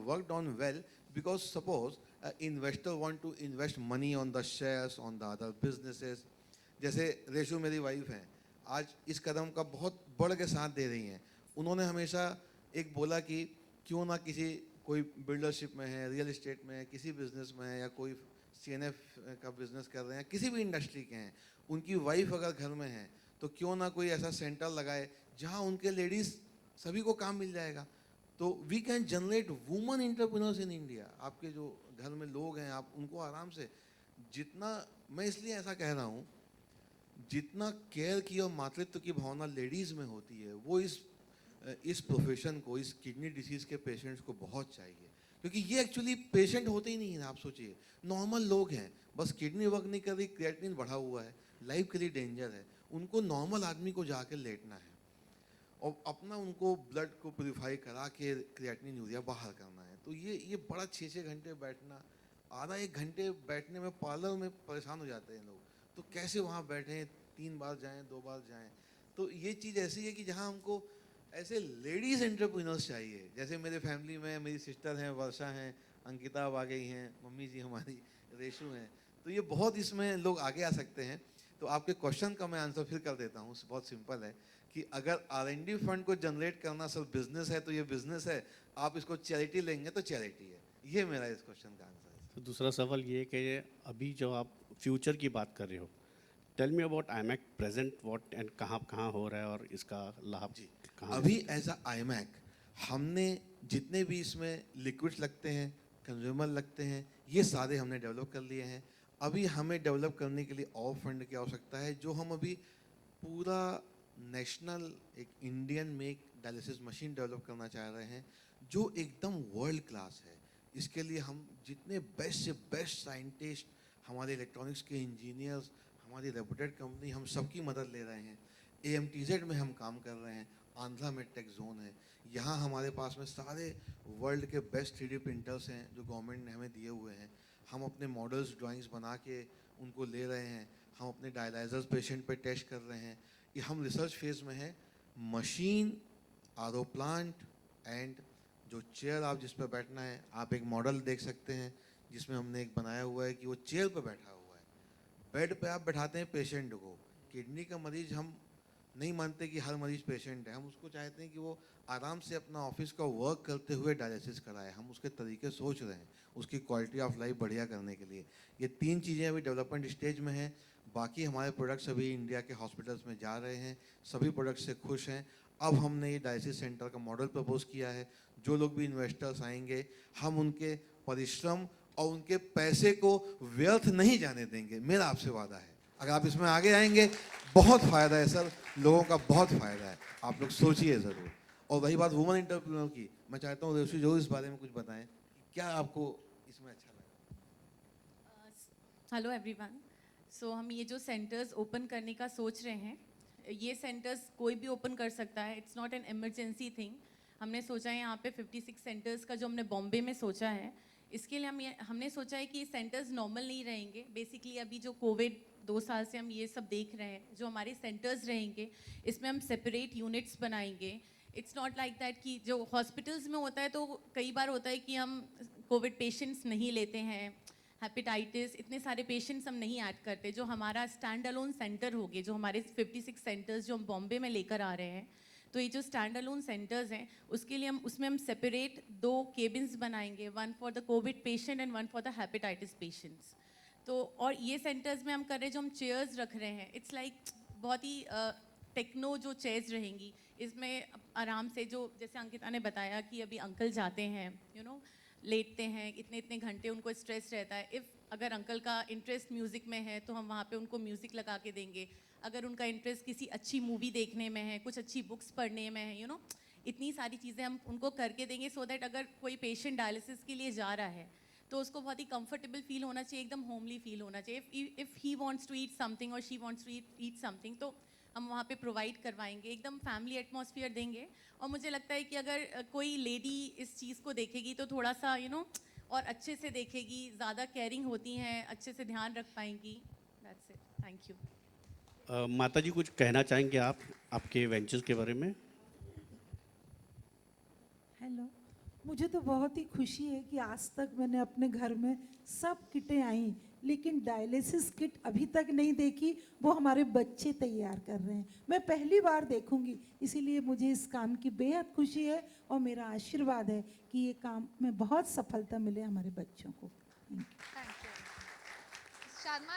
worked on well, because suppose investor want to invest money on the shares, on the other businesses. जैसे रेशु मेरी wife हैं, आज इस कदम का बहुत बढ़ के साथ दे रही हैं. उन्होंने हमेशा एक बोला कि क्यों ना किसी कोई बिल्डरशिप में है, रियल एस्टेट में है, किसी बिजनेस में है, या कोई CNF का बिजनेस कर रहे हैं, किसी भी इंडस्ट्री के हैं, उनकी वाइफ अगर घर में है तो क्यों ना कोई ऐसा सेंटर लगाए जहां उनके लेडीज सभी को काम मिल जाएगा. तो we can generate woman entrepreneurs in India. आपके जो घर में लोग हैं, आप उनको आराम से जितना, मैं इसलिए ऐसा कह रहा हूँ, जितना केयर की और मातृत्व की भावना लेडीज़ में होती है, वो इस प्रोफेशन को, इस किडनी डिसीज़ के पेशेंट्स को बहुत चाहिए. क्योंकि ये एक्चुअली पेशेंट होते ही नहीं हैं. आप सोचिए, नॉर्मल लोग हैं, बस किडनी वर्क नहीं कर रही, क्रिएटिनिन बढ़ा हुआ है, लाइफ के लिए डेंजर है, उनको नॉर्मल आदमी को जाकर लेटना है और अपना उनको ब्लड को प्योरीफाई करा के क्रिएटिनिन यूरिया बाहर करना है. तो ये बड़ा 6-6 घंटे बैठना, आधा 1 घंटे बैठने में पार्लर में परेशान हो जाते हैं लोग. तो कैसे वहाँ बैठें, 3 बार जाएं, 2 बार जाएं. तो ये चीज़ ऐसी है कि जहाँ हमको ऐसे लेडीज़ एंटरप्रेन्योर्स चाहिए. जैसे मेरे फैमिली में मेरी सिस्टर हैं, वर्षा हैं, अंकिता अब आ गई हैं, मम्मी जी हमारी रेशु हैं. तो ये बहुत इसमें लोग आगे आ सकते हैं. तो आपके क्वेश्चन का मैं आंसर फिर कर देता हूँ. बहुत सिंपल है कि अगर R&D फंड को जनरेट करना सिर्फ बिजनेस है तो ये बिजनेस है. आप इसको चैरिटी लेंगे तो चैरिटी है. ये मेरा इस क्वेश्चन का आंसर है. तो दूसरा सवाल ये है कि अभी जो आप फ्यूचर की बात कर रहे हो, tell me about IMAC present, what and कहाँ हो रहा है और इसका लाभ जी कहाँ. अभी एज अ IMAC हमने जितने भी इसमें लिक्विड्स लगते हैं, कंज्यूमर लगते हैं, ये सारे हमने डेवलप कर लिए हैं. अभी हमें डेवलप करने के लिए और फंड की आवश्यकता है, जो हम अभी पूरा नेशनल एक Indian make dialysis machine develop करना चाह रहे हैं, जो एकदम वर्ल्ड क्लास है. इसके लिए हम जितने बेस्ट से बेस्ट साइंटिस्ट, हमारे इलेक्ट्रॉनिक्स के इंजीनियर्स, हमारी रेपुटेड कंपनी, हम सबकी मदद ले रहे हैं. AMTZ में हम काम कर रहे हैं, आंध्रा में टेक जोन है. यहाँ हमारे पास में सारे वर्ल्ड के बेस्ट 3D प्रिंटर्स हैं जो गवर्नमेंट ने हमें दिए हुए हैं. हम अपने मॉडल्स, ड्राइंग्स बना के उनको ले रहे हैं. हम अपने डायलाइजर्स पेशेंट पे टेस्ट कर रहे हैं. ये हम रिसर्च फेज में हैं. मशीन, RO प्लांट एंड जो चेयर आप जिस पर बैठना है, आप एक मॉडल देख सकते हैं जिसमें हमने एक बनाया हुआ है कि वो चेयर पर बैठा हुआ है. बेड पे आप बैठाते हैं पेशेंट को. किडनी का मरीज हम नहीं मानते कि हर मरीज पेशेंट है. हम उसको चाहते हैं कि वो आराम से अपना ऑफिस का वर्क करते हुए डायलिसिस कराए. हम उसके तरीके सोच रहे हैं उसकी क्वालिटी ऑफ लाइफ बढ़िया करने के लिए. ये 3 चीज़ें अभी डेवलपमेंट स्टेज में हैं. बाकी हमारे प्रोडक्ट्स अभी इंडिया के हॉस्पिटल्स में जा रहे हैं. सभी प्रोडक्ट्स से खुश हैं. अब हमने ये डायलिसिस सेंटर का मॉडल प्रपोज किया है. जो लोग भी इन्वेस्टर्स आएंगे, हम उनके परिश्रम और उनके पैसे को व्यर्थ नहीं जाने देंगे. मेरा आपसे वादा है. अगर आप इसमें आगे आएंगे, बहुत फ़ायदा है सर, लोगों का बहुत फ़ायदा है. आप लोग सोचिए ज़रूर. और वही बात वुमन एंटरप्रेन्योर की, मैं चाहता हूँ रेशु जो इस बारे में कुछ बताएं, क्या आपको इसमें अच्छा लगा. Hello everyone. सो हम ये जो सेंटर्स ओपन करने का सोच रहे हैं, ये सेंटर्स कोई भी ओपन कर सकता है. It's not an emergency thing. हमने सोचा है यहाँ पे 56 सेंटर्स का जो हमने बॉम्बे में सोचा है, इसके लिए हमने सोचा है कि ये सेंटर्स नॉर्मल नहीं रहेंगे. बेसिकली अभी जो कोविड 2 साल से हम ये सब देख रहे हैं, जो हमारे सेंटर्स रहेंगे, इसमें हम सेपरेट यूनिट्स बनाएंगे. इट्स नॉट लाइक दैट कि जो हॉस्पिटल्स में होता है तो कई बार होता है कि हम कोविड पेशेंट्स नहीं लेते हैं, हेपेटाइटिस, इतने सारे पेशेंट्स हम नहीं ऐड करते. जो हमारा स्टैंड अलोन सेंटर हो गए, जो हमारे 56 सेंटर्स जो हम बॉम्बे में लेकर आ रहे हैं, तो ये जो स्टैंड अलोन सेंटर्स हैं उसके लिए हम उसमें हम सेपरेट 2 केबिन्स बनाएंगे, one for the Covid patient and one for the hepatitis patients. तो और ये सेंटर्स में हम कर रहे हैं, जो हम चेयर्स रख रहे हैं, इट्स लाइक बहुत ही टेक्नो जो चेयर्स रहेंगी, इसमें आराम से, जो जैसे अंकिता ने बताया कि अभी अंकल जाते हैं, लेटते हैं इतने इतने घंटे, उनको स्ट्रेस रहता है. इफ़ अगर अंकल का इंटरेस्ट म्यूज़िक में है तो हम वहाँ पे उनको म्यूज़िक लगा के देंगे. अगर उनका इंटरेस्ट किसी अच्छी मूवी देखने में है, कुछ अच्छी बुक्स पढ़ने में है, इतनी सारी चीज़ें हम उनको करके देंगे, सो दैट अगर कोई पेशेंट डायलिसिस के लिए जा रहा है तो उसको बहुत ही कंफर्टेबल फील होना चाहिए, एकदम होमली फील होना चाहिए. If he wants to eat something और she wants to eat something, तो हम वहाँ पे प्रोवाइड करवाएंगे, एकदम फैमिली एटमॉस्फेयर देंगे. और मुझे लगता है कि अगर कोई लेडी इस चीज़ को देखेगी तो थोड़ा सा और अच्छे से देखेगी, ज़्यादा केयरिंग होती हैं, अच्छे से ध्यान रख पाएंगी. That's it. Thank you. माता जी कुछ कहना चाहेंगे आप आपके वेंचर्स के बारे में? हेलो, मुझे तो बहुत ही खुशी है कि आज तक मैंने अपने घर में सब किटें आई, लेकिन डायलिसिस किट अभी तक नहीं देखी. वो हमारे बच्चे तैयार कर रहे हैं, मैं पहली बार देखूंगी. इसीलिए मुझे इस काम की बेहद खुशी है और मेरा आशीर्वाद है कि ये काम में बहुत सफलता मिले हमारे बच्चों को. Thank you. Shadma,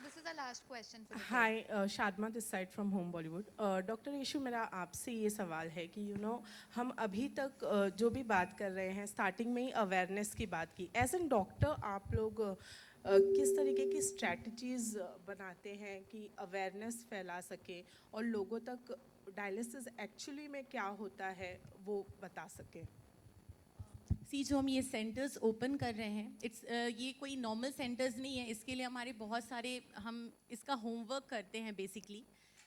this is the last question for the day. Hi, Shadma this side from home Bollywood. Doctor Yashu, मेरा आपसे ये सवाल है कि हम अभी तक जो भी बात कर रहे हैं, स्टार्टिंग में ही अवेयरनेस की बात की. एज एन डॉक्टर आप लोग किस तरीके की स्ट्रैटेजीज बनाते हैं कि अवेयरनेस फैला सके और लोगों तक डायलिसिस एक्चुअली में क्या होता है वो बता सके? जो हम ये सेंटर्स ओपन कर रहे हैं, ये कोई नॉर्मल सेंटर्स नहीं है. इसके लिए हमारे बहुत सारे, हम इसका होमवर्क करते हैं बेसिकली,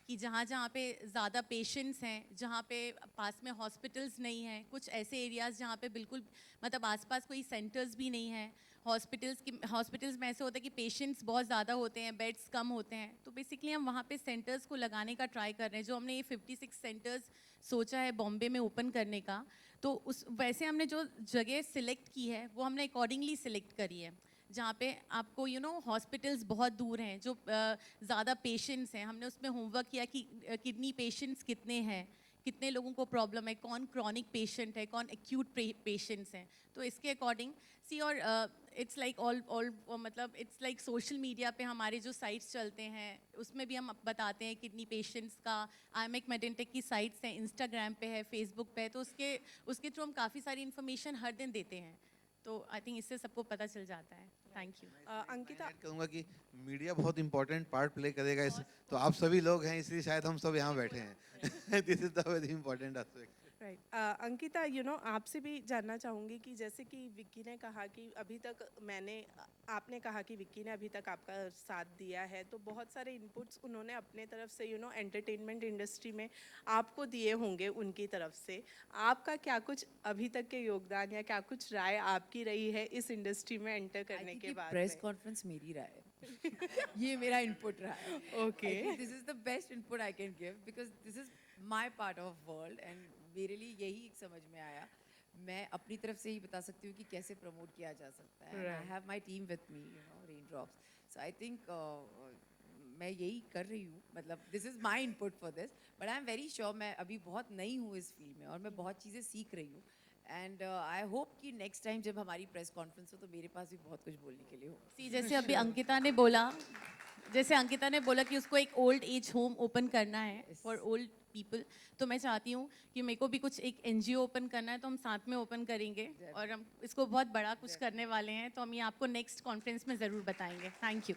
कि जहाँ जहाँ पे ज़्यादा पेशेंट्स हैं, जहाँ पे पास में हॉस्पिटल्स नहीं हैं, कुछ ऐसे एरियाज़ जहाँ पे बिल्कुल मतलब आसपास कोई सेंटर्स भी नहीं हैं. हॉस्पिटल्स में ऐसे होता है कि पेशेंट्स बहुत ज़्यादा होते हैं, बेड्स कम होते हैं, तो बेसिकली हम वहाँ पे सेंटर्स को लगाने का ट्राई कर रहे हैं. जो हमने ये 56 सेंटर्स सोचा है बॉम्बे में ओपन करने का, तो वैसे हमने जो जगह सिलेक्ट की है वो हमने अकॉर्डिंगली सिलेक्ट करी है, जहाँ पे आपको हॉस्पिटल्स बहुत दूर हैं, जो ज़्यादा पेशेंट्स हैं. हमने उसमें होमवर्क किया कि किडनी पेशेंट्स कितने हैं, कितने लोगों को प्रॉब्लम है, कौन क्रॉनिक पेशेंट है, कौन एक्यूट पेशेंट्स हैं. तो इसके अकॉर्डिंग और इट्स लाइक मतलब इट्स लाइक सोशल मीडिया पे हमारे जो साइट्स चलते हैं उसमें भी हम बताते हैं किडनी पेशेंट्स का. IMEC मेडेंटेक की साइट्स हैं, इंस्टाग्राम पे है, फेसबुक पे है, तो उसके थ्रू हम काफ़ी सारी इन्फॉर्मेशन हर दिन देते हैं. तो आई थिंक इससे सबको पता चल जाता है. Thank you. अंकिता, कहूँगा कि मीडिया बहुत इंपॉर्टेंट पार्ट प्ले करेगा इस, तो आप सभी लोग हैं इसलिए शायद हम सब यहाँ बैठे हैं. This is the very important aspect. Right. Ankita, आपसे भी जानना चाहूँगी कि जैसे कि विक्की ने कहा कि अभी तक आपने कहा कि विक्की ने अभी तक आपका साथ दिया है, तो बहुत सारे इनपुट्स उन्होंने अपने तरफ से एंटरटेनमेंट इंडस्ट्री में आपको दिए होंगे उनकी तरफ से. आपका क्या कुछ अभी तक के योगदान या क्या कुछ राय आपकी रही है इस इंडस्ट्री में एंटर करने के बाद? प्रेस कॉन्फ्रेंस मेरी राय है. ये मेरा इनपुट रहा है. Okay, this is the best input I can give, because this is my part of world and मेरे लिए यही समझ में आया. मैं अपनी तरफ से ही बता सकती हूँ कि कैसे प्रमोट किया जा सकता है. I have my team with me, rain drops. So I think मैं यही कर रही हूँ, मतलब this is my input for this. But I am very sure, मैं अभी बहुत नई हूँ इस फील्ड में और मैं बहुत चीज़ें सीख रही हूँ. एंड आई होप कि नेक्स्ट टाइम जब हमारी प्रेस कॉन्फ्रेंस हो तो मेरे पास भी बहुत कुछ बोलने के लिए हो. जैसे अभी अंकिता ने बोला कि उसको एक ओल्ड एज होम ओपन करना है फॉर ओल्ड पीपल, तो मैं चाहती हूँ कि मेरे को भी कुछ एक NGO ओपन करना है, तो हम साथ में ओपन करेंगे और हम इसको बहुत बड़ा कुछ करने वाले हैं, तो हम ये आपको नेक्स्ट कॉन्फ्रेंस में ज़रूर बताएंगे. Thank you.